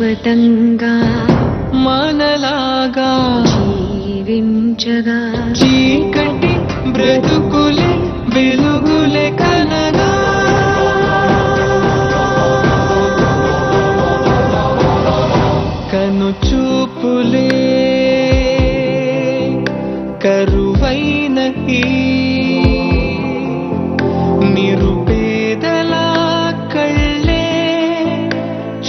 శాశ్వతంగా మనలాగా జీవించగా చీకటి బ్రతుకులే వెలుగులే కలగా కను చూపులే కరువైన ఈ నిరుపేదల కళ్ళే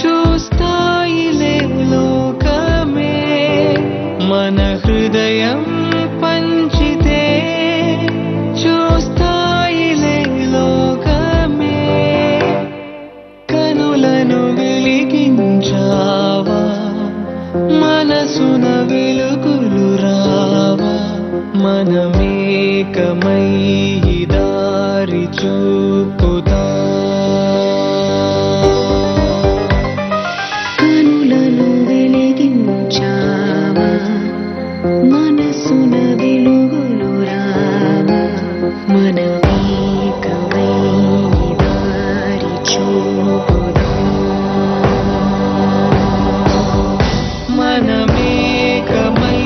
చూస్తాయిలే లోకమే మన హృదయం పంచితే చూస్తాయిలే లోకమే కనులను వెలిగించావా మనసున వెలుగులు రావా మనమేకమై దారి చూపుదా కనులను వెలిగించావా మనసున వెలుగులు రావా మనమేకమై దారి చూపుదా మనమేకమై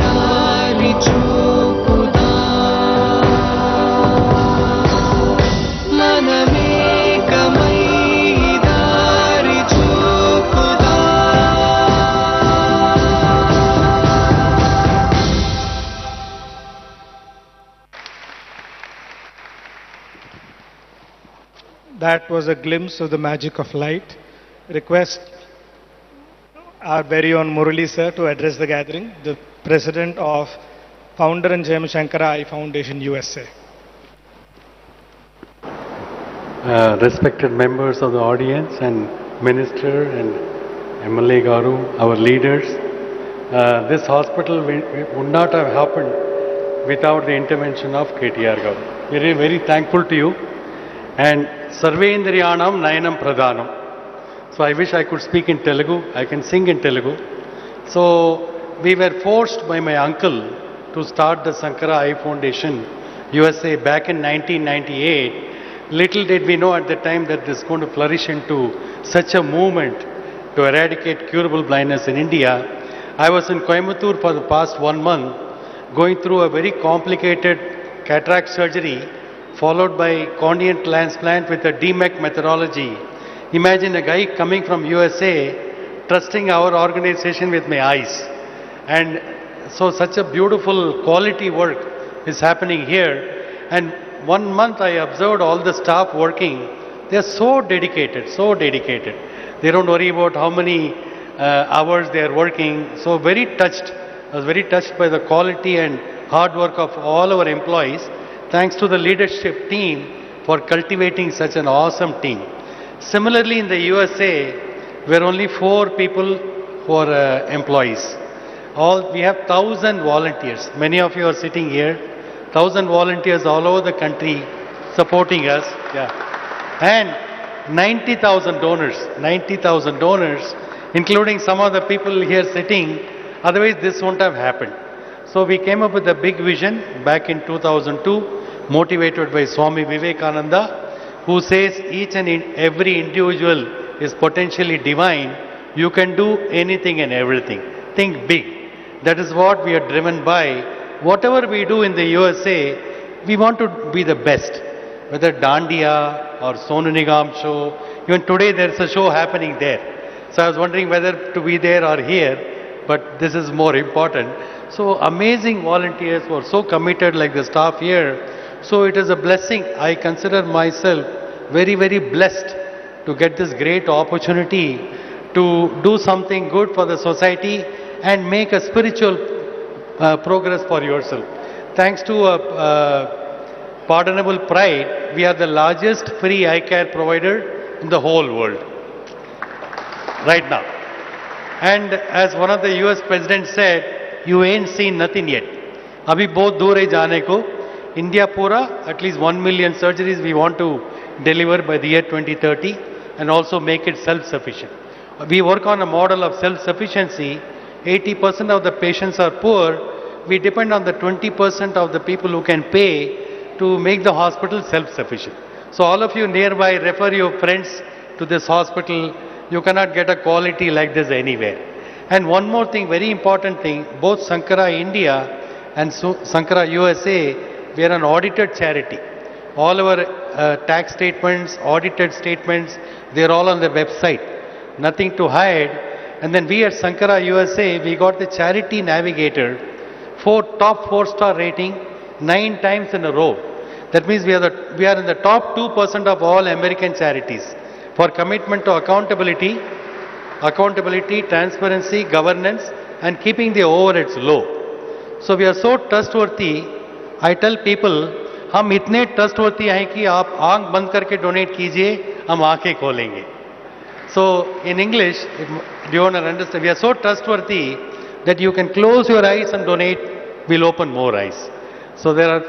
దారి చూపుదా మనమేకమై దారి చూపుదా That was a glimpse of the magic of light. Request our very own Murali sir to address the gathering, the president of Founder and Jayam Shankara Eye Foundation USA. Respected members of the audience and minister and MLA Garu, our leaders, this hospital would not have happened without the intervention of KTR Garu. We are very thankful to you. And Sarvendriyanam Nayanam Pradhanam. So I wish I could speak in Telugu. I can sing in Telugu. So we were forced by my uncle to start the Sankara Eye Foundation USA back in 1998. Little did we know at the time that this is going to flourish into such a movement to eradicate curable blindness in India. I was in Coimbatore for the past 1 month going through a very complicated cataract surgery followed by corneal transplant with a DMEC methodology. Imagine a guy coming from USA trusting our organization with my eyes. And so such a beautiful quality work is happening here. And 1 month I observed all the staff working. They are so dedicated, so dedicated. They don't worry about how many hours they are working. So very touched. I was very touched by the quality and hard work of all our employees. Thanks to the leadership team for cultivating such an awesome team. Similarly, in the USA, we are only 4 people who are employees. We have 1,000 volunteers. Many of you are sitting here. 1,000 volunteers all over the country supporting us. Yeah. And 90,000 donors. 90,000 donors, including some of the people here sitting. Otherwise, this won't have happened. So we came up with a big vision back in 2002, motivated by Swami Vivekananda, who says each and every individual is potentially divine. You can do anything and everything. Think big. That is what we are driven by. Whatever we do in the USA, we want to be the best. Whether Dandiya or Sonu Nigam show, even today there is a show happening there. So I was wondering whether to be there or here, but this is more important. So amazing volunteers who are so committed like the staff here. So it is a blessing. I consider myself very, very blessed to get this great opportunity to do something good for the society and make a spiritual progress for yourself. Thanks to pardonable pride, we are the largest free eye care provider in the whole world right now. And as one of the US presidents said, you ain't seen nothing yet. Abhi bahut dur hai jaane ko. India pura, at least 1 million surgeries we want to deliver by the year 2030 and also make it self-sufficient. We work on a model of self-sufficiency. 80% of the patients are poor. We depend on the 20% of the people who can pay to make the hospital self-sufficient. So all of you nearby, refer your friends to this hospital. You cannot get a quality like this anywhere. And one more thing, very important thing, both Sankara India and Sankara USA, we are an audited charity. All our tax statements, audited statements, they are all on the website. Nothing to hide. And then we at Sankara USA, we got the Charity Navigator, top 4-star rating, 9 times in a row. That means we are in the top 2% of all American charities for commitment to accountability, transparency, governance, and keeping the overheads low. So we are so trustworthy. I tell people, हम इतने trustworthy हैं कि आप आंख बंद करके donate कीजिए, हम आंखें खोलेंगे. So in English, if you want to understand, we are so trustworthy that you can close your eyes and donate, we'll open more eyes. So there are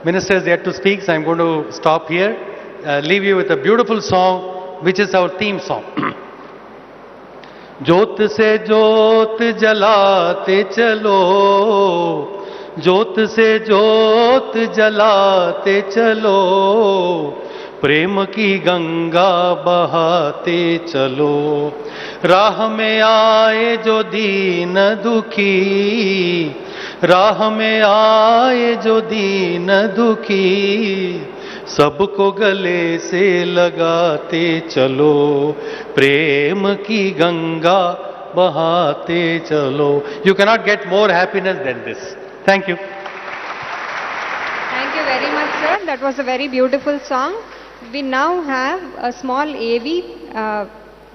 ministers yet to speak, so I'm going to stop here, leave you with a beautiful song, which is our theme song. ज्योत से ज्योत जलाते चलो, ज्योत से ज्योत जलाते चलो, प्रेम की गंगा बहाते चलो, राह में आए जो दीन दुखी, राह में आए जो दीन दुखी, सबको गले से लगाते चलो, प्रेम की गंगा बहाते चलो. You cannot get more happiness than this. Thank you. Thank you very much, sir. That was a very beautiful song. We now have a small AV.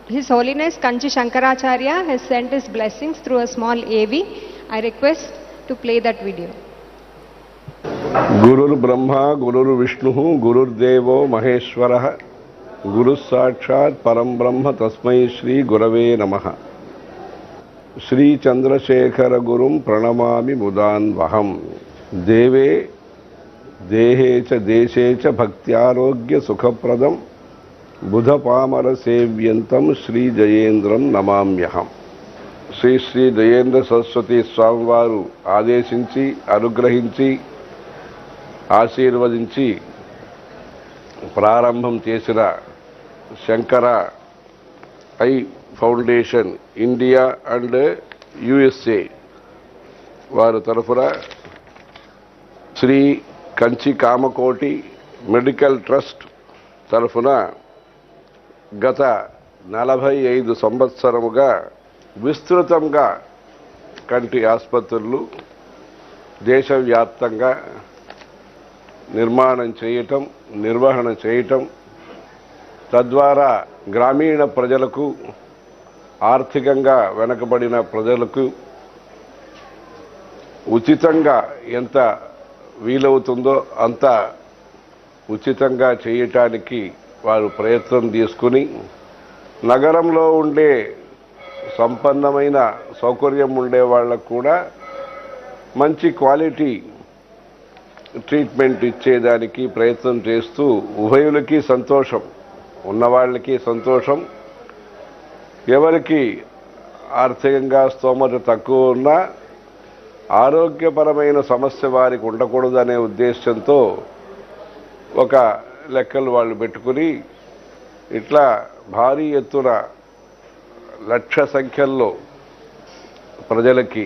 His Holiness Kanchi Shankaracharya has sent his blessings through a small AV. I request to play that video. गुरुर् Brahma गुरुर्विष्णुः गुरुर्देवो महेश्वरः गुरुः साक्षात् परं ब्रह्म तस्मै श्री गुरवे नमः. श्री चंद्रशेखर गुरुं प्रणमामि मुदान्वहं. देवे देहे च देशे च भक्त्यारोग्य सुखप्रदं बुधपामर सेव्यन्तं श्री जयेन्द्रं नमाम्यहं. శ్రీ శ్రీ జయేంద్ర సరస్వతి స్వామివారు ఆదేశించి అనుగ్రహించి ఆశీర్వదించి ప్రారంభం చేసిన Shankara I foundation India and USA వారి తరఫున శ్రీ కంచి కామకోటి మెడికల్ ట్రస్ట్ తరఫున గత 45 సంవత్సరముగా విస్తృతంగా కంటి ఆసుపత్రులు దేశవ్యాప్తంగా నిర్మాణం చేయటం, నిర్వహణ చేయటం, తద్వారా గ్రామీణ ప్రజలకు, ఆర్థికంగా వెనుకబడిన ప్రజలకు ఉచితంగా ఎంత వీలవుతుందో అంత ఉచితంగా చేయటానికి వారు ప్రయత్నం తీసుకుని నగరంలో ఉండే సంపన్నమైన సౌకర్యం ఉండే వాళ్ళకు కూడా మంచి క్వాలిటీ ట్రీట్మెంట్ ఇచ్చేదానికి ప్రయత్నం చేస్తూ ఉభయులకి సంతోషం, ఉన్నవాళ్ళకి సంతోషం, ఎవరికి ఆర్థికంగా స్తోమత తక్కువ ఉన్నా ఆరోగ్యపరమైన సమస్య వారికి ఉండకూడదనే ఉద్దేశంతో ఒక లెక్కలు వాళ్ళు పెట్టుకుని ఇట్లా భారీ ఎత్తున లక్ష సంఖ్యల్లో ప్రజలకి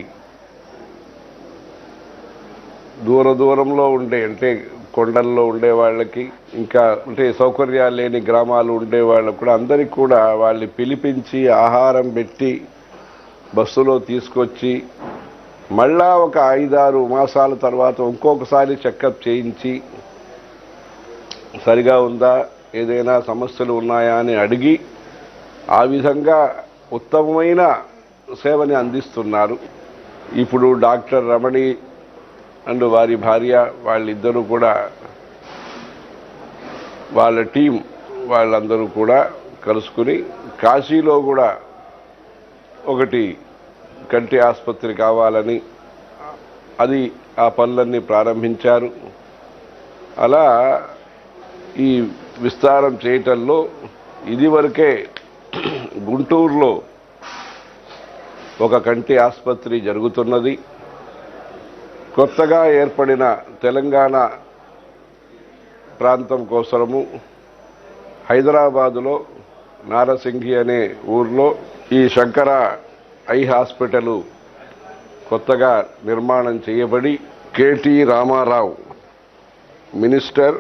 దూరంలో ఉండే అంటే కొండల్లో ఉండే వాళ్ళకి ఇంకా అంటే సౌకర్యాలు లేని గ్రామాలు ఉండే వాళ్ళకు కూడా అందరికీ కూడా వాళ్ళని పిలిపించి ఆహారం పెట్టి బస్సులో తీసుకొచ్చి మళ్ళా ఒక 5-6 మాసాల తర్వాత ఇంకొకసారి చెకప్ చేయించి సరిగా ఉందా, ఏదైనా సమస్యలు ఉన్నాయా అని అడిగి ఆ విధంగా ఉత్తమమైన సేవని అందిస్తున్నారు. ఇప్పుడు డాక్టర్ రమణి అండ్ వారి భార్య వాళ్ళిద్దరూ కూడా వాళ్ళ టీం వాళ్ళందరూ కూడా కలుసుకుని కాశీలో కూడా ఒకటి కంటి ఆసుపత్రి కావాలని అది ఆ పనులన్నీ ప్రారంభించారు. అలా ఈ విస్తారం చేయటంలో ఇదివరకే గుంటూరులో ఒక కంటి ఆసుపత్రి జరుగుతున్నది. కొత్తగా ఏర్పడిన తెలంగాణ ప్రాంతం కోసము హైదరాబాదులో నారసింగి అనే ఊర్లో ఈ శంకర ఐ హాస్పిటల్ కొత్తగా నిర్మాణం చేయబడి కేటీ రామారావు మినిస్టర్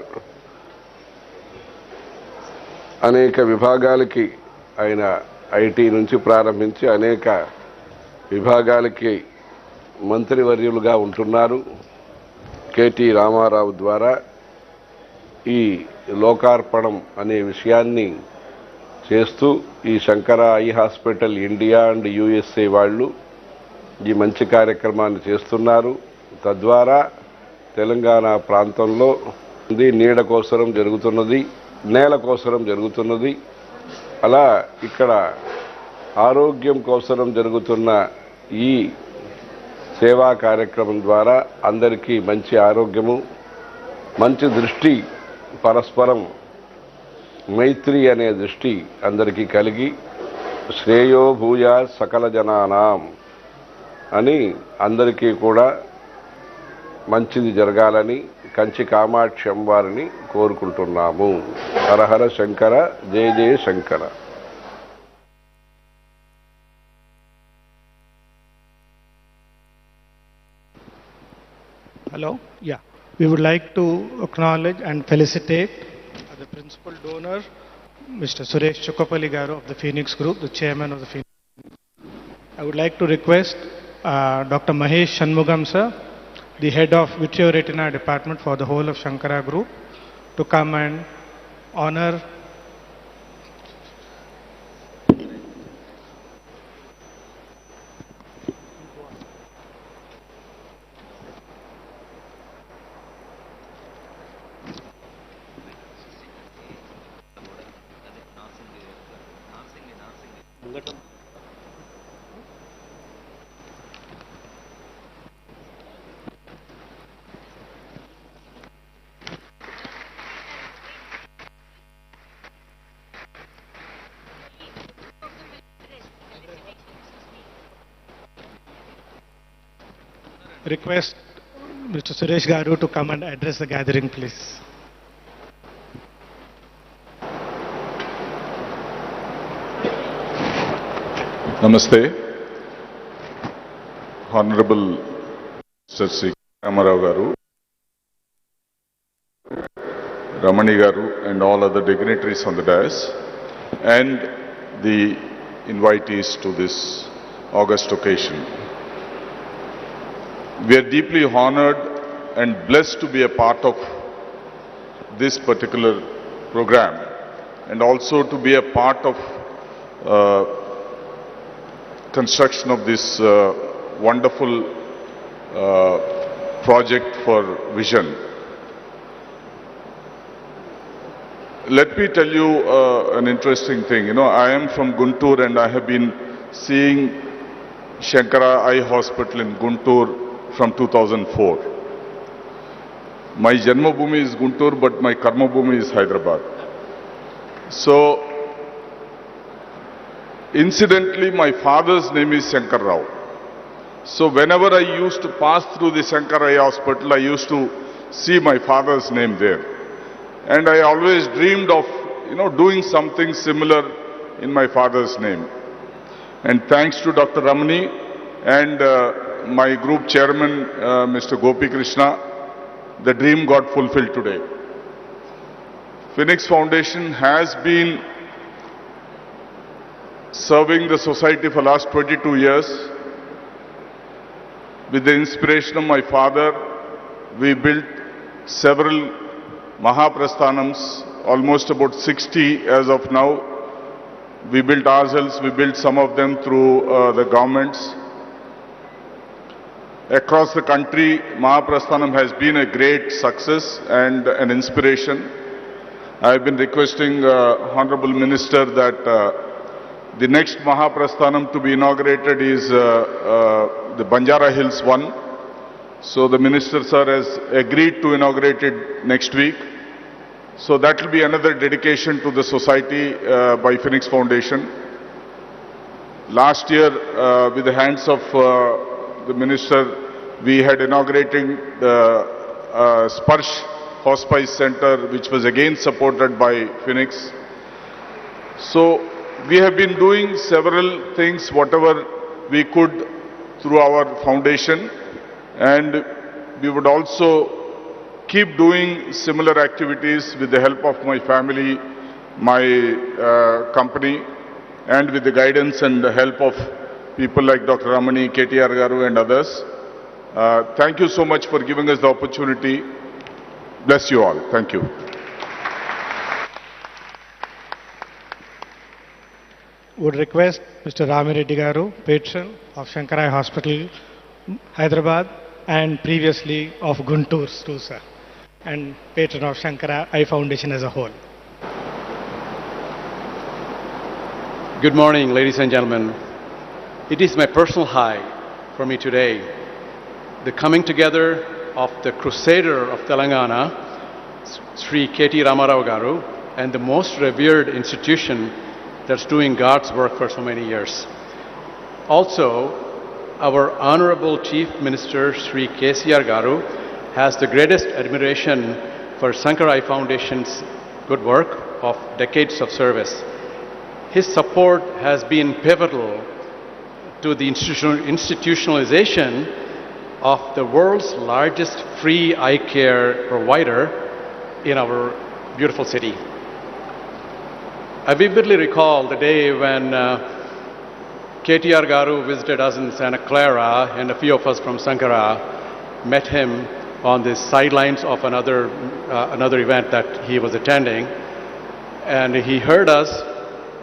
అనేక విభాగాలకి ఆయన ఐటీ నుంచి ప్రారంభించి అనేక విభాగాలకి మంత్రివర్యులుగా ఉంటున్నారు. కేటీ రామారావు ద్వారా ఈ లోకార్పణం అనే విషయాన్ని చేస్తూ ఈ Shankara eye hospital India and USA వాళ్ళు ఈ మంచి కార్యక్రమాన్ని చేస్తున్నారు. తద్వారా తెలంగాణ ప్రాంతంలో నీడ కోసరం జరుగుతున్నది, నేల కోసరం జరుగుతున్నది. అలా ఇక్కడ ఆరోగ్యం కోసరం జరుగుతున్న ఈ సేవా కార్యక్రమం ద్వారా అందరికీ మంచి ఆరోగ్యము, మంచి దృష్టి, పరస్పరం మైత్రి అనే దృష్టి అందరికీ కలిగి శ్రేయో భూయా సకల జనానాం అని అందరికీ కూడా మంచిది జరగాలని కంచి కామాక్షి అమ్మవారిని కోరుకుంటున్నాము. హరహర శంకర, జయ జయ Shankara. Hello. Yeah. We would like to acknowledge and felicitate the principal donor, Mr. Suresh Chukkapalli Garu of the Phoenix Group, the chairman of the Phoenix. I would like to request Dr. Mahesh Shanmugam sir, the head of Vitreoretina department for the whole of Shankara Group, to come and honor request Mr. Suresh Garu to come and address the gathering, please. Namaste. Honorable Mr. Sri Ramarao Garu, Ramani Garu and all other dignitaries on the dais and the invitees to this august occasion. We are deeply honored and blessed to be a part of this particular program and also to be a part of construction of this wonderful project for vision. Let me tell you an interesting thing. You know, I am from Guntur and I have been seeing Shankara Eye Hospital in Guntur from 2004. My Janma Bhumi is Guntur, but my Karma Bhumi is Hyderabad. So, incidentally, my father's name is Shankar Rao. So, whenever I used to pass through the Shankara Eye Hospital, I used to see my father's name there. And I always dreamed of, doing something similar in my father's name. And thanks to Dr. Ramani and my group chairman, Mr. Gopi Krishna, the dream got fulfilled today. Phoenix Foundation has been serving the society for the last 22 years. With the inspiration of my father, we built several Mahaprasthanams, almost about 60 as of now. We built ourselves, we built some of them through the governments. Across the country, Mahaprasthanam has been a great success and an inspiration. I have been requesting Honorable Minister that the next Mahaprasthanam to be inaugurated is the Banjara Hills one. So the Minister sir has agreed to inaugurate it next week. So that will be another dedication to the society by Phoenix Foundation. Last year, with the hands of the Minister, we had inaugurated the Sparsh Hospice Center, which was again supported by Phoenix. So we have been doing several things, whatever we could through our foundation, and we would also keep doing similar activities with the help of my family, my company, and with the guidance and the help of people like Dr. Ramani, KTR Garu and others. Thank you so much for giving us the opportunity. Bless you all. Thank you. Would request Mr. Ramireddy Garu, patron of Sankara Hospital, Hyderabad, and previously of Guntur too, sir, and patron of Sankara Eye Foundation as a whole. Good morning, ladies and gentlemen. It is my personal high for me today, the coming together of the Crusader of Telangana, Sri KT Ramarao Garu, and the most revered institution that's doing God's work for so many years. Also, our Honorable Chief Minister Sri KCR Garu has the greatest admiration for Sankara Eye Foundation's good work of decades of service. His support has been pivotal to the institutionalization of the world's largest free eye care provider in our beautiful city. I vividly recall the day when KTR Garu visited us in Santa Clara, and a few of us from Sankara met him on the sidelines of another event that he was attending, and he heard us.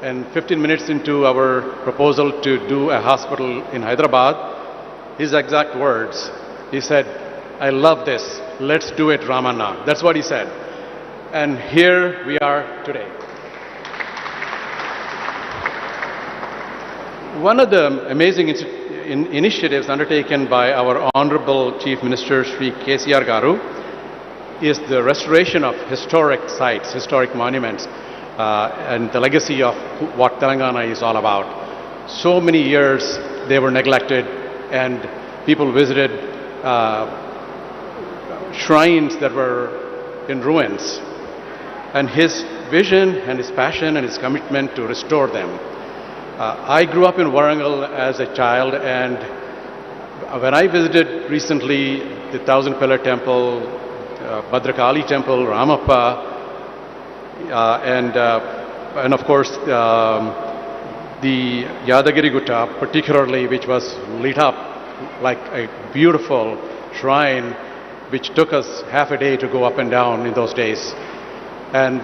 And 15 minutes into our proposal to do a hospital in Hyderabad, his exact words, he said, "I love this, let's do it, Ramanna." That's what he said. And here we are today. One of the amazing initiatives undertaken by our Honorable Chief Minister Sri KCR Garu is the restoration of historic sites, historic monuments, and the legacy of what Telangana is all about. So many years they were neglected, and people visited shrines that were in ruins. And his vision and his passion and his commitment to restore them. I grew up in Warangal as a child, and when I visited recently the Thousand Pillar Temple, Bhadrakali Temple, Ramappa, and of course the Yadagiri Gutta particularly, which was lit up like a beautiful shrine, which took us half a day to go up and down in those days. And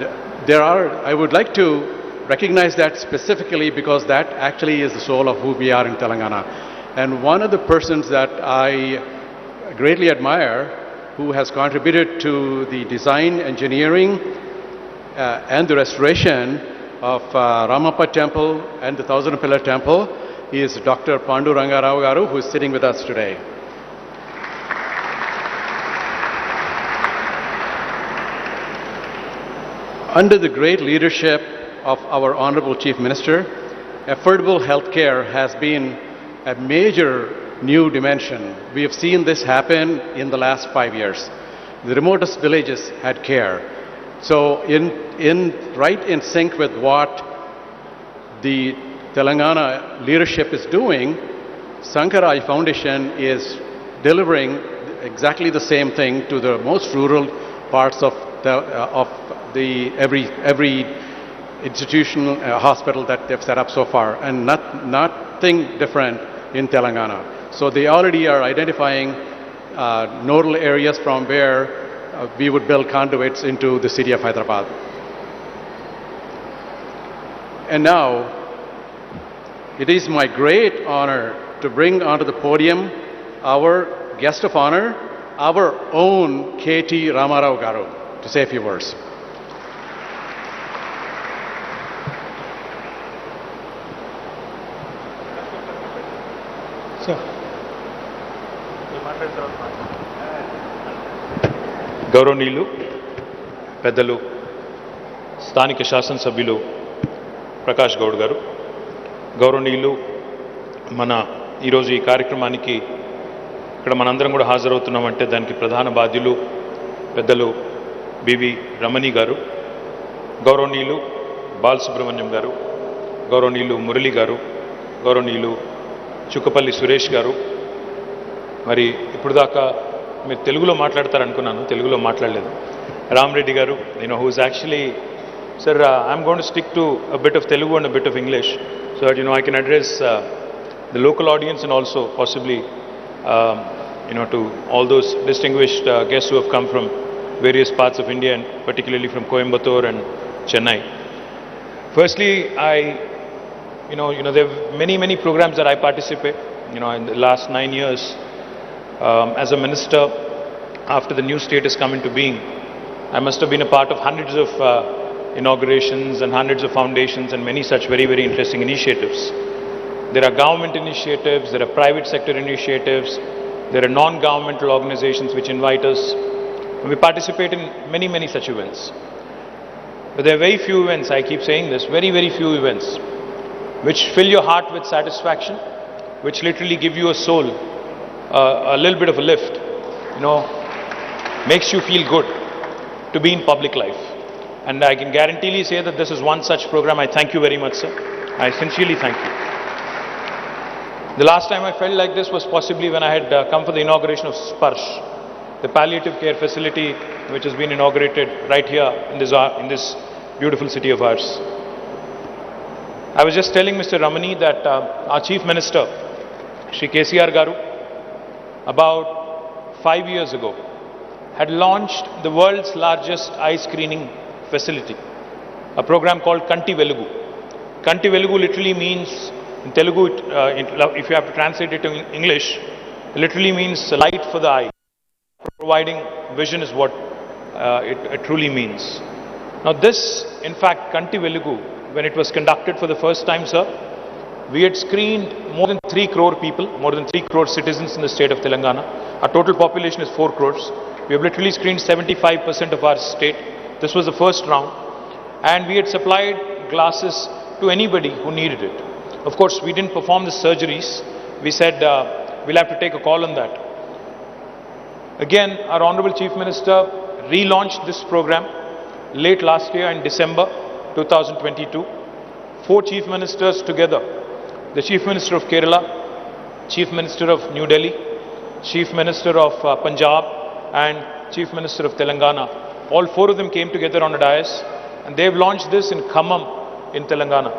I would like to recognize that specifically because that actually is the soul of who we are in Telangana. And one of the persons that I greatly admire, who has contributed to the design, engineering, and the restoration of Ramappa Temple and the Thousand Pillar Temple is Dr. Pandu Rangarao Garu, who is sitting with us today. Under the great leadership of our Honorable Chief Minister, affordable health care has been a major new dimension. We have seen this happen in the last 5 years. The remotest villages had care. So right in sync with what the Telangana leadership is doing, Sankara Eye Foundation is delivering exactly the same thing to the most rural parts of every institutional hospital that they've set up so far, and nothing different in Telangana. So they already are identifying nodal areas from where we would build conduits into the city of Hyderabad. And now, it is my great honor to bring onto the podium our guest of honor, our own KT Ramarao Garu, to say a few words. గౌరవనీయులు పెద్దలు స్థానిక శాసనసభ్యులు ప్రకాష్ గౌడ్ గారు, గౌరవనీయులు మన ఈరోజు ఈ కార్యక్రమానికి ఇక్కడ మనందరం కూడా హాజరవుతున్నామంటే దానికి ప్రధాన బాధ్యులు పెద్దలు బివి రమణి గారు, గౌరవనీయులు బాలసుబ్రహ్మణ్యం గారు, గౌరవనీయులు మురళి గారు, గౌరవనీయులు చుక్కపల్లి సురేష్ గారు, మరి ఇప్పుడు దాకా మీరు తెలుగులో మాట్లాడతారనుకున్నాను, తెలుగులో మాట్లాడలేదు. రామరెడ్డి గారు, who is actually, sir, I'm going to stick to a bit of Telugu and a bit of English so that I can address the local audience and also possibly to all those distinguished guests who have come from various parts of India and particularly from Coimbatore and Chennai. Firstly, there are many programs that I participate. In the last 9 years, as a minister, after the new state has come into being, I must have been a part of hundreds of inaugurations and hundreds of foundations and many such very, very interesting initiatives. There are government initiatives, there are private sector initiatives, there are non-governmental organizations which invite us. We participate in many, many such events. But there are very few events, I keep saying this, very, very few events which fill your heart with satisfaction, which literally give you a soul, a little bit of a lift, makes you feel good to be in public life. And I can guaranteely say that this is one such program. I thank you very much, sir. I sincerely thank you. The last time I felt like this was possibly when I had come for the inauguration of Sparsh, the palliative care facility which has been inaugurated right here in this beautiful city of ours. I was just telling Mr. Ramani that our Chief Minister, Shri KTR Garu, about 5 years ago, had launched the world's largest eye screening facility, a program called Kanti Velugu. Kanti Velugu literally means, in Telugu, if you have to translate it to English, it literally means light for the eye. Providing vision is what it truly means. Now this, in fact, Kanti Velugu, when it was conducted for the first time, sir, we had screened more than 3 crore people, more than 3 crore citizens in the state of Telangana. Our total population is 4 crores. We have literally screened 75% of our state. This was the first round, and we had supplied glasses to anybody who needed it. Of course, we didn't perform the surgeries. We said we'll have to take a call on that. Again, our Honorable Chief Minister relaunched this program late last year in December 2022. 4 Chief Ministers together, the Chief Minister of Kerala, Chief Minister of New Delhi, Chief Minister of Punjab and Chief Minister of Telangana, all 4 of them came together on a dais, and they've launched this in Khammam in Telangana.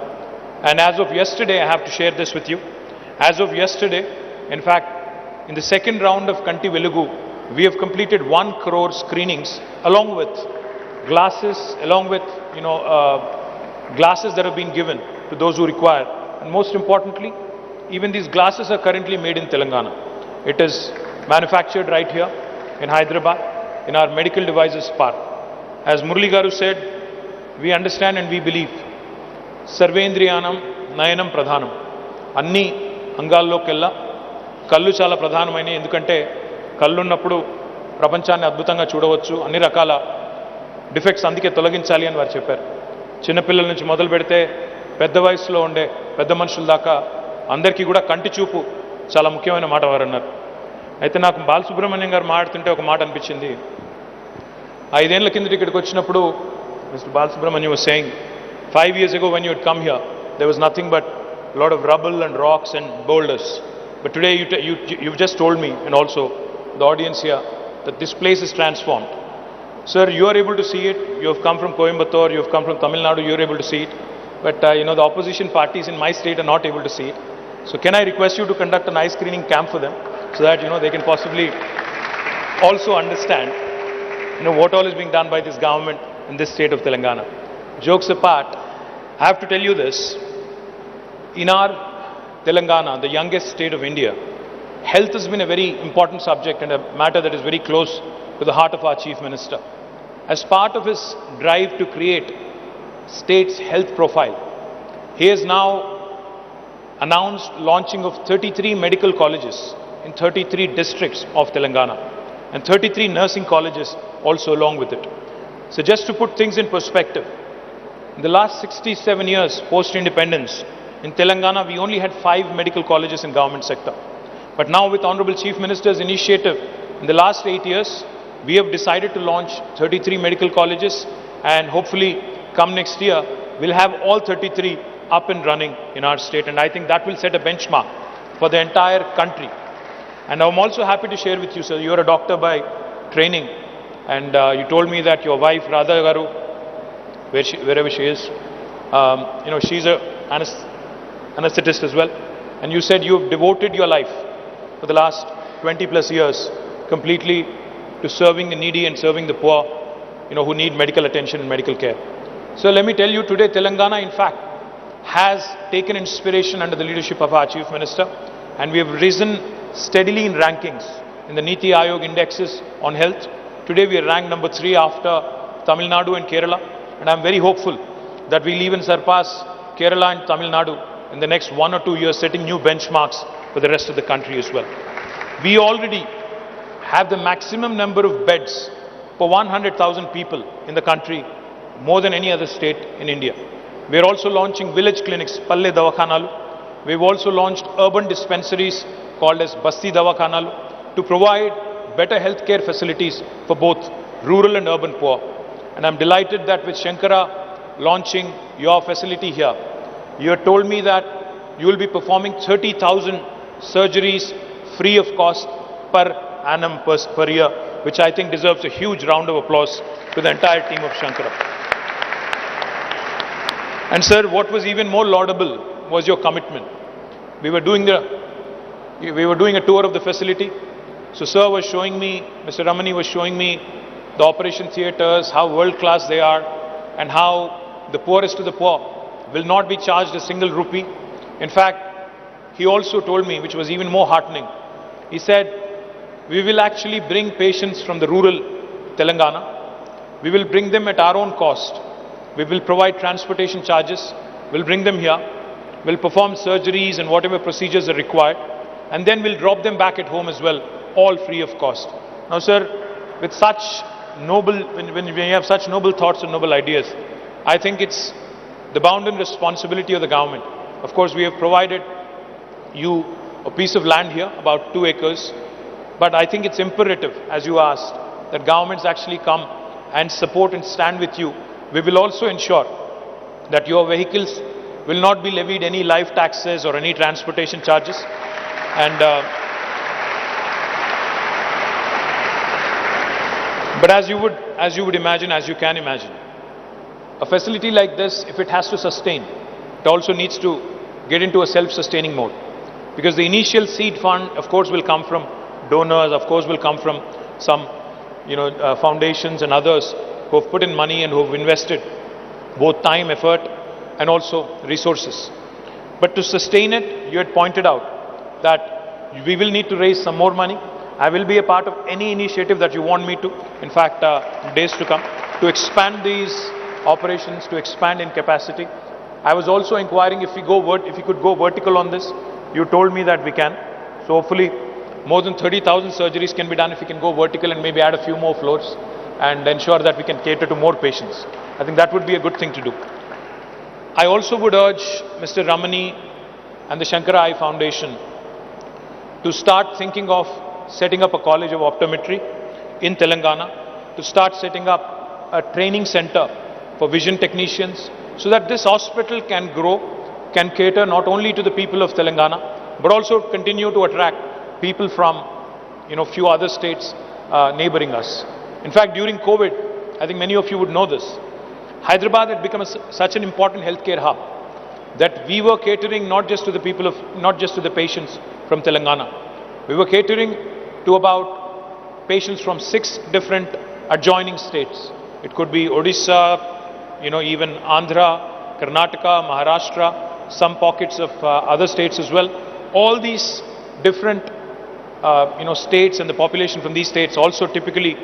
And as of yesterday, I have to share this with you. As of yesterday, in fact, in the second round of Kanti Velugu, we have completed 1 crore screenings along with glasses, along with glasses that have been given to those who require. And most importantly, even these glasses are currently made in Telangana. It is manufactured right here in Hyderabad, in our medical devices park. As Murli Garu said, we understand and we believe Sarvendriyanam Nayanam Pradhanam. Anni అంగాల్లో కెల్లా కళ్ళు చాలా ప్రధానమైనవి. ఎందుకంటే కళ్ళు ఉన్నప్పుడు ప్రపంచాన్ని అద్భుతంగా చూడవచ్చు, అన్ని రకాల డిఫెక్ట్స్ అందుకే తొలగించాలి అని వారు చెప్పారు. చిన్నపిల్లల నుంచి మొదలు పెడితే పెద్ద వయసులో ఉండే పెద్ద మనుషుల దాకా అందరికీ కూడా కంటి చూపు చాలా ముఖ్యమైన మాట వారు అన్నారు. అయితే నాకు బాలసుబ్రహ్మణ్యం గారు మాట్లాడుతుంటే ఒక మాట అనిపించింది. 5 ఏళ్ల కిందట ఇక్కడికి వచ్చినప్పుడు mister Balasubrahmanyam was saying 5 years ago when you had come here there was nothing but a lot of rubble and rocks and boulders, but today you've just told me and also the audience here that this place is transformed. Sir, you are able to see it. You have come from Coimbatore, you have come from Tamil Nadu, you are able to see it, but the opposition parties in my state are not able to see it. So can I request you to conduct an eye screening camp for them so that they can possibly also understand what all is being done by this government in this state of Telangana. Jokes apart, I have to tell you this. In our Telangana, the youngest state of India, health has been a very important subject and a matter that is very close to the heart of our Chief Minister. As part of his drive to create state's health profile, he has now announced launching of 33 medical colleges in 33 districts of Telangana and 33 nursing colleges also along with it. So just to put things in perspective, in the last 67 years post-independence, in Telangana we only had 5 medical colleges in government sector. But now with Honorable Chief Minister's initiative, in the last 8 years, we have decided to launch 33 medical colleges, and hopefully come next year, we'll have all 33 up and running in our state, and I think that will set a benchmark for the entire country. And I'm also happy to share with you, sir, you're a doctor by training, and you told me that your wife, Radha Garu, wherever she is, she's a anesthetist as well, and you said you've devoted your life for the last 20 plus years completely to serving the needy and serving the poor, who need medical attention and medical care. So let me tell you, today Telangana, in fact, has taken inspiration under the leadership of our Chief Minister, and we have risen steadily in rankings in the Niti Aayog indexes on health. Today we are ranked number 3 after Tamil Nadu and Kerala, and I'm very hopeful that we'll even surpass Kerala and Tamil Nadu in the next 1 or 2 years, setting new benchmarks for the rest of the country as well. We already have the maximum number of beds per 100,000 people in the country, more than any other state in India. We are also launching village clinics, Palle Davakhanalu. We've also launched urban dispensaries called as Basti Davakhanalu to provide better healthcare facilities for both rural and urban poor. And I'm delighted that with Shankara launching your facility here, you have told me that you will be performing 30,000 surgeries free of cost per annum per year, which I think deserves a huge round of applause to the entire team of Shankara. And sir, what was even more laudable was your commitment. We were doing a tour of the facility. So sir was showing me, Mr. Ramani was showing me the operation theatres, how world class they are, and how the poorest of the poor will not be charged a single rupee. In fact, he also told me, which was even more heartening, he said, we will actually bring patients from the rural Telangana. We will bring them at our own cost. We will provide transportation charges. We'll bring them here. We'll perform surgeries and whatever procedures are required. And then we'll drop them back at home as well, all free of cost. Now, sir, with such noble, when you have such noble thoughts and noble ideas, I think it's the bounden responsibility of the government. Of course, we have provided you a piece of land here, about 2 acres. But I think it's imperative, as you asked, that governments actually come and support and stand with you. We will also ensure that your vehicles will not be levied any life taxes or any transportation charges. And but as you would imagine, as you can imagine, a facility like this, if it has to sustain, it also needs to get into a self-sustaining mode. Because the initial seed fund, of course, will come from donors, of course, will come from some, foundations and others who have put in money and who have invested both time, effort, and also resources. But to sustain it, you had pointed out that we will need to raise some more money. I will be a part of any initiative that you want me to, in fact, days to come, to expand these operations, to expand in capacity. I was also inquiring if we could go vertical on this. You told me that we can. So hopefully more than 30,000 surgeries can be done if we can go vertical and maybe add a few more floors and ensure that we can cater to more patients. I think that would be a good thing to do. I also would urge Mr. Ramani and the Shankara Eye Foundation to start thinking of setting up a college of optometry in Telangana, to start setting up a training center for vision technicians, so that this hospital can grow, can cater not only to the people of Telangana, but also continue to attract people from, few other states neighboring us. In fact, during COVID, I think many of you would know this, Hyderabad had become such an important healthcare hub that we were catering not just to the patients from Telangana. We were catering to about patients from 6 different adjoining states. It could be Odisha, even Andhra, Karnataka, Maharashtra, some pockets of other states as well. All these different, states and the population from these states also typically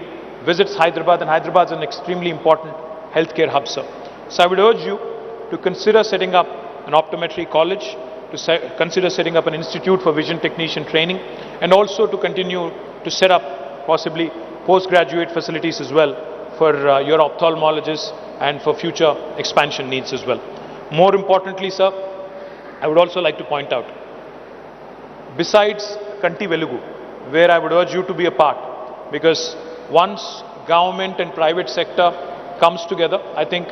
visits Hyderabad, and Hyderabad is an extremely important healthcare hub, sir. So I would urge you to consider setting up an optometry college, to consider setting up an institute for vision technician training, and also to continue to set up possibly postgraduate facilities as well for your ophthalmologists and for future expansion needs as well. More importantly, sir, I would also like to point out, besides Kanti Velugu, where I would urge you to be a part, because once government and private sector comes together, I think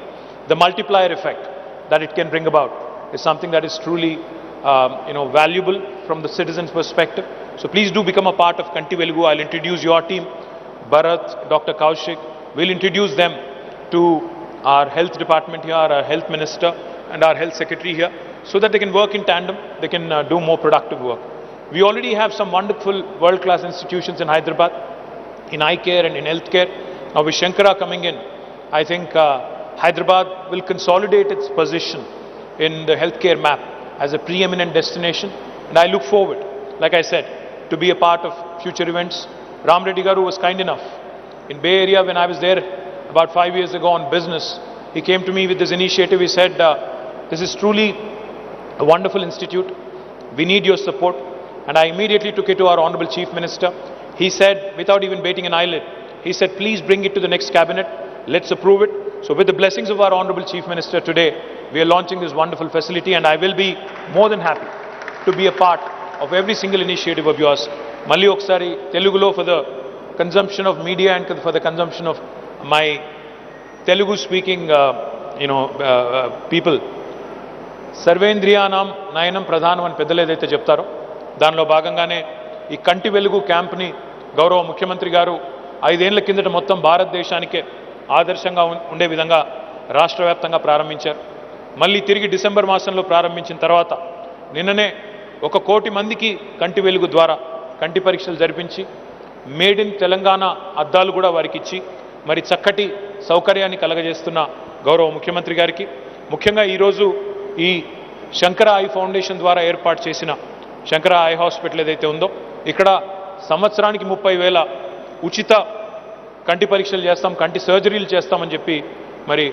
the multiplier effect that it can bring about is something that is truly valuable from the citizens' perspective. So please do become a part of Kanti Velugu. I'll introduce your team, Bharat, Dr. Kaushik. We'll introduce them to our health department here, our health minister and our health secretary here, so that they can work in tandem, they can do more productive work. We already have some wonderful world-class institutions in Hyderabad, in eye care and in health care. Now with Shankara coming in, I think Hyderabad will consolidate its position in the healthcare map as a preeminent destination, and I look forward, like I said, to be a part of future events. Ram Reddy Garu was kind enough. In Bay Area, when I was there about 5 years ago on business, he came to me with this initiative. He said, this is truly a wonderful institute. We need your support. And I immediately took it to our Honorable Chief Minister. He said, without even bating an eyelid, he said, please bring it to the next cabinet. Let's approve it. So with the blessings of our Honorable Chief Minister today, we are launching this wonderful facility, and I will be more than happy to be a part of every single initiative of yours. Malli oksari Telugulo for the consumption of media and for the consumption of my Telugu speaking people. సర్వేంద్రియానాం నయనం ప్రధానం అని పెద్దలు ఏదైతే చెప్తారో దానిలో భాగంగానే ఈ కంటి వెలుగు క్యాంప్ని గౌరవ ముఖ్యమంత్రి గారు 5 ఏళ్ల కిందట మొత్తం భారతదేశానికే ఆదర్శంగా ఉండే విధంగా రాష్ట్ర వ్యాప్తంగా ప్రారంభించారు. మళ్ళీ తిరిగి డిసెంబర్ మాసంలో ప్రారంభించిన తర్వాత నిన్ననే 1 కోటి మందికి కంటి వెలుగు ద్వారా కంటి పరీక్షలు జరిపించి మేడ్ ఇన్ తెలంగాణ అద్దాలు కూడా వారికి ఇచ్చి మరి చక్కటి సౌకర్యాన్ని కలగజేస్తున్న గౌరవ ముఖ్యమంత్రి గారికి, ముఖ్యంగా ఈరోజు ఈ శంకర ఐ ఫౌండేషన్ ద్వారా ఏర్పాటు చేసిన శంకర ఐ హాస్పిటల్ ఏదైతే ఉందో ఇక్కడ సంవత్సరానికి 30,000 ఉచిత కంటి పరీక్షలు చేస్తాం, కంటి సర్జరీలు చేస్తామని చెప్పి మరి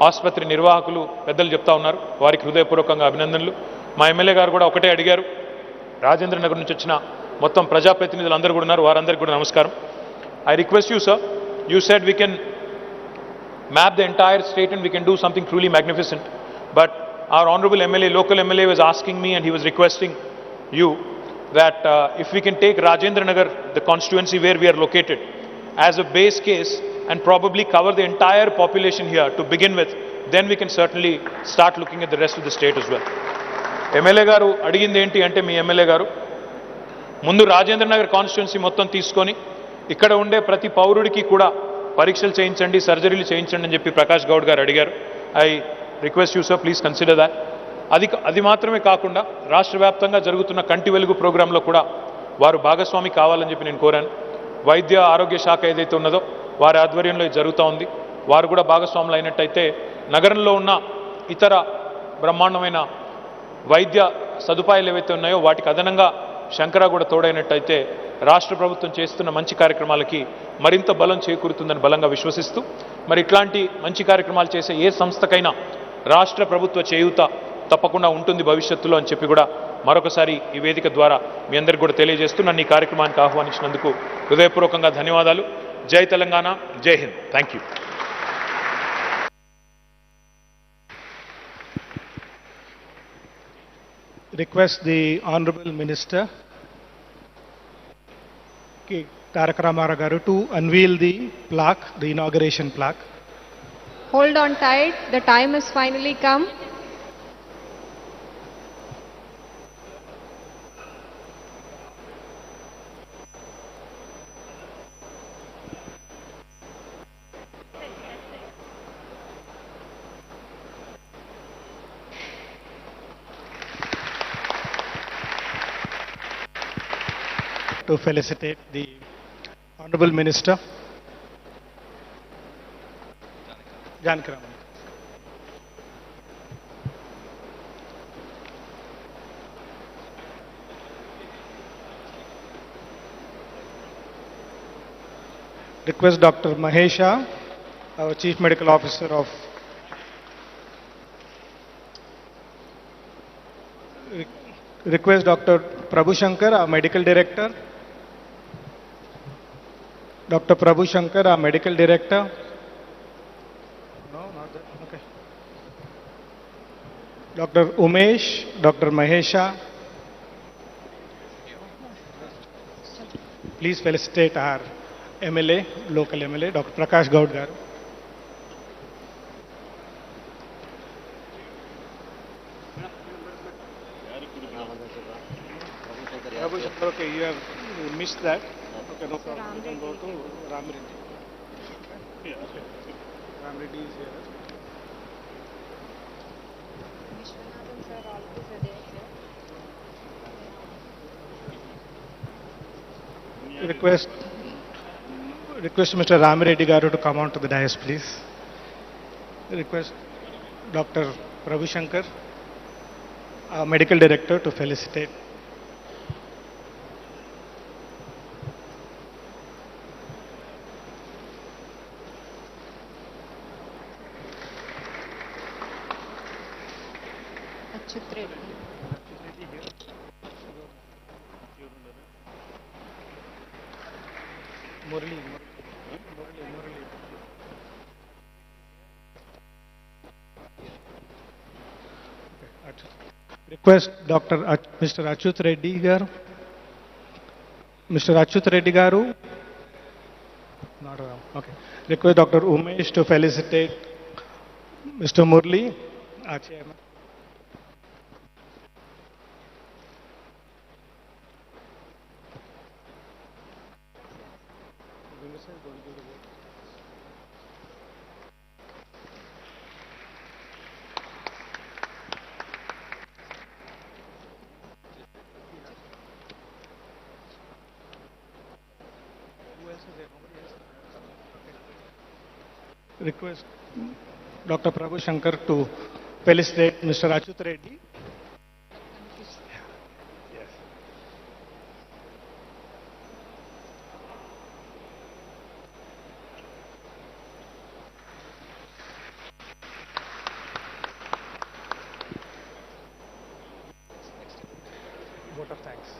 ఆసుపత్రి నిర్వాహకులు పెద్దలు చెప్తా ఉన్నారు. వారికి హృదయపూర్వకంగా అభినందనలు. మా ఎమ్మెల్యే గారు కూడా ఒకటే అడిగారు, రాజేంద్ర నగర్ నుంచి వచ్చిన మొత్తం ప్రజాప్రతినిధులు అందరూ కూడా ఉన్నారు, వారందరికీ కూడా నమస్కారం. I request you sir, you said we can map the entire state and we can do something truly magnificent. But our honorable MLA, local MLA was asking me and he was requesting you that if we can take Rajendra Nagar, the constituency where we are located, as a base case and probably cover the entire population here to begin with, then we can certainly start looking at the rest of the state as well. MLA garu అడిగింది ఏంటి అంటే మీ MLA గారు ముందు Rajendra Nagar constituency మొత్తం తీసుకొని ఇక్కడ ఉండే ప్రతి పౌరుడికి కూడా పరీక్షలు చేయించండి, సర్జరీలు చేయించండి అని చెప్పి ప్రకాష్ గౌడ్ గారు అడిగారు. I request you sir, please consider that. అది మాత్రమే కాకుండా రాష్ట్ర వ్యాప్తంగా జరుగుతున్న కంటి వెలుగు ప్రోగ్రాంలో కూడా వారు భాగస్వామి కావాలని చెప్పి నేను కోరాను. వైద్య ఆరోగ్య శాఖ ఏదైతే ఉన్నదో వారి ఆధ్వర్యంలో ఇది జరుగుతూ ఉంది. వారు కూడా భాగస్వాములు అయినట్టయితే నగరంలో ఉన్న ఇతర బ్రహ్మాండమైన వైద్య సదుపాయాలు ఏవైతే ఉన్నాయో వాటికి అదనంగా శంకర కూడా తోడైనట్టయితే రాష్ట్ర ప్రభుత్వం చేస్తున్న మంచి కార్యక్రమాలకి మరింత బలం చేకూరుతుందని బలంగా విశ్వసిస్తూ మరి ఇట్లాంటి మంచి కార్యక్రమాలు చేసే ఏ సంస్థకైనా రాష్ట్ర ప్రభుత్వ చేయూత తప్పకుండా ఉంటుంది భవిష్యత్తులో అని చెప్పి కూడా మరొకసారి ఈ వేదిక ద్వారా మీ అందరికీ కూడా తెలియజేస్తూ నన్ను ఈ కార్యక్రమానికి ఆహ్వానించినందుకు హృదయపూర్వకంగా ధన్యవాదాలు. జై తెలంగాణ, జై Hind. Thank you. Request the Honorable Minister Tarak Ramara Garu to unveil the plaque, the inauguration plaque. Hold on tight, the time has finally come. To felicitate the Honorable Minister. Jankaram. Request Dr. Mahesha, our Chief Medical Officer of Request Dr. Prabhu Shankar, our Medical Director. Dr. Prabhu Shankar, our Medical Director. No, not that. Okay. Dr. Umesh, Dr. Mahesha. Please felicitate our MLA, local MLA, Dr. Prakash Gaud Garu. Prabhu Shankar, okay, you missed that. Okay, no problem. You can go to Ram Reddy. Yeah, okay. Ram Reddy is here. Request Mr. Ram Reddy Garu to come on to the dais, please. Request Dr. Prabhu Shankar, our medical director, to felicitate. Murali. Request Mr. Achut Reddy Garu. Mr. Achut Reddy Garu. Not around. Okay. Request Dr. Umesh to felicitate Mr. Murli. Chairman. Request Dr. Prabhu Shankar to felicitate Mr. Achut Reddy. Yes. Vote of thanks.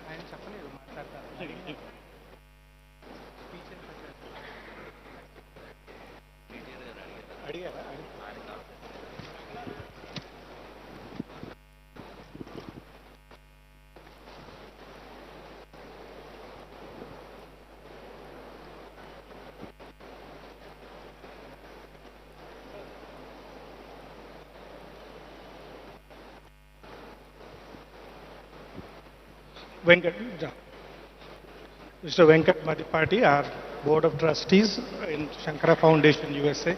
ఆయన చెప్పలేదు మాట్లాడతారు. అడిగారా? Mr. Venkat Madhipati, our Board of Trustees in Shankara Foundation, USA.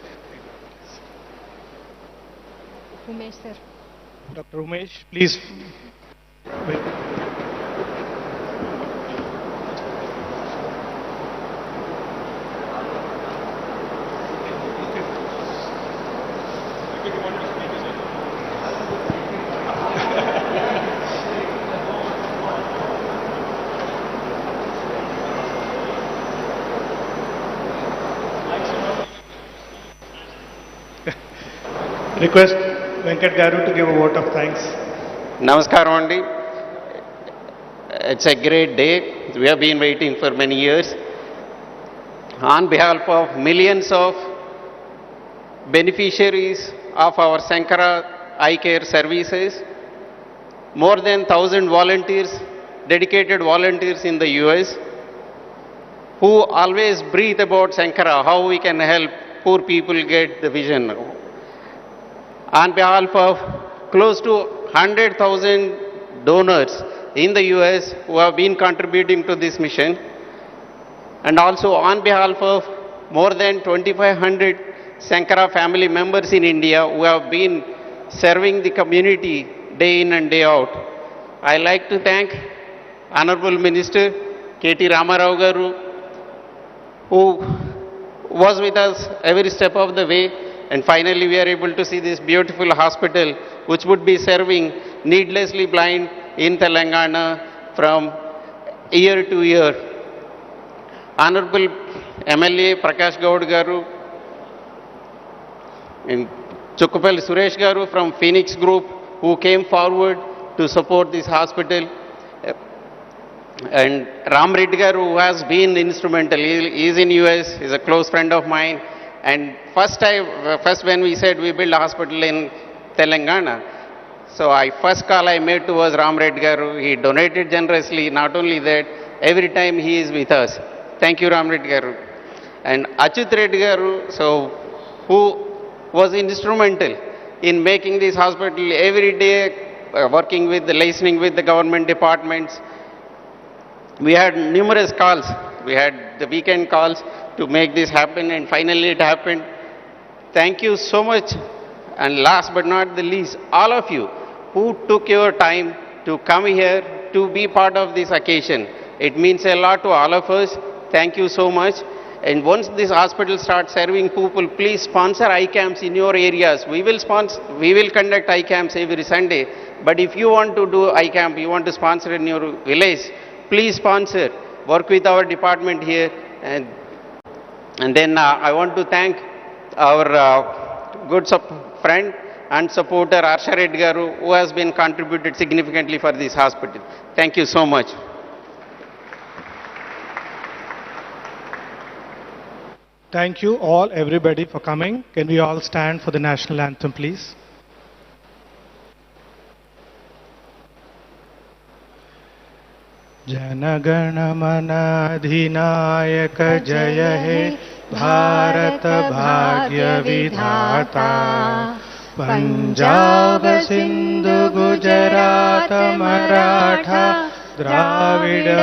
Umesh, sir. Dr. Umesh, please. Request Venkat Garu to give a vote of thanks. Namaskaram Andi. It's a great day. We have been waiting for many years. On behalf of millions of beneficiaries of our Sankara Eye Care services, more than 1,000 volunteers, dedicated volunteers in the US, who always breathe about Sankara, how we can help poor people get the vision. On behalf of close to 100,000 donors in the US who have been contributing to this mission, and also on behalf of more than 2,500 Sankara family members in India who have been serving the community day in and day out, I like to thank Honorable Minister KT Ramarao Garu, who was with us every step of the way. And finally, we are able to see this beautiful hospital, which would be serving needlessly blind in Telangana from year to year. Honorable MLA Prakash Gaud Garu, and Chukkupalli Suresh Garu from Phoenix Group, who came forward to support this hospital. And Ram Reddy Garu, who has been instrumental. He is in US, he is a close friend of mine. And first when we said we build a hospital in Telangana, so first call I made to was Ram Reddy Garu. He donated generously. Not only that, every time he is with us. Thank you, Ram Reddy Garu. And Achut Reddy Garu, so who was instrumental in making this hospital every day, working with, listening with the government departments. We had numerous calls. We had the weekend calls to make this happen, and finally it happened. Thank you so much. And last but not the least, all of you who took your time to come here to be part of this occasion. It means a lot to all of us. Thank you so much. And once this hospital starts serving people, please sponsor eye camps in your areas. We will conduct eye camps every Sunday. But if you want to do eye camp, you want to sponsor in your village, please sponsor. Work with our department here. And then I want to thank our good friend and supporter Arsha Reddy Garu, who has been contributed significantly for this hospital. Thank you so much. Thank you all, everybody, for coming. Can we all stand for the national anthem, please? Janagana Mana Adhinayaka Jaya He Bharat Bhagya Vidhata Punjab Sindhu Gujarat Maratha Dravida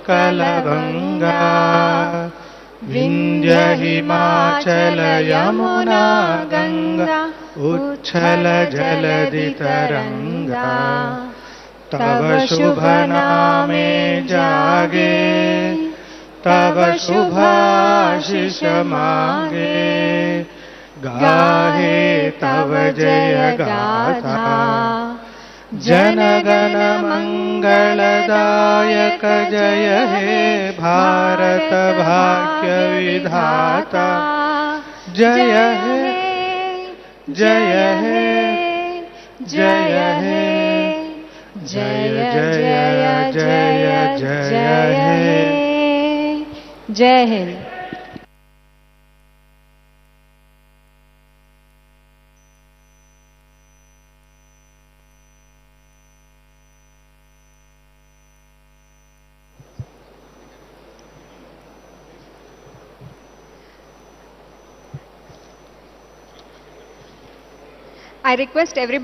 Utkala Ganga Vindhya Himachala Yamuna Ganga Uchala Jaladi Taranga Tava Shubha Name Jage Tava Shubha Ashisha Mange Gahe Tava Jaya Gatha Janagana Mangala Dayaka Jaya He Bharat Bhagya Vidhata Jaya He Jaya He Jaya He Jaya Jaya Jaya Jaya He Jai Hind. I request everybody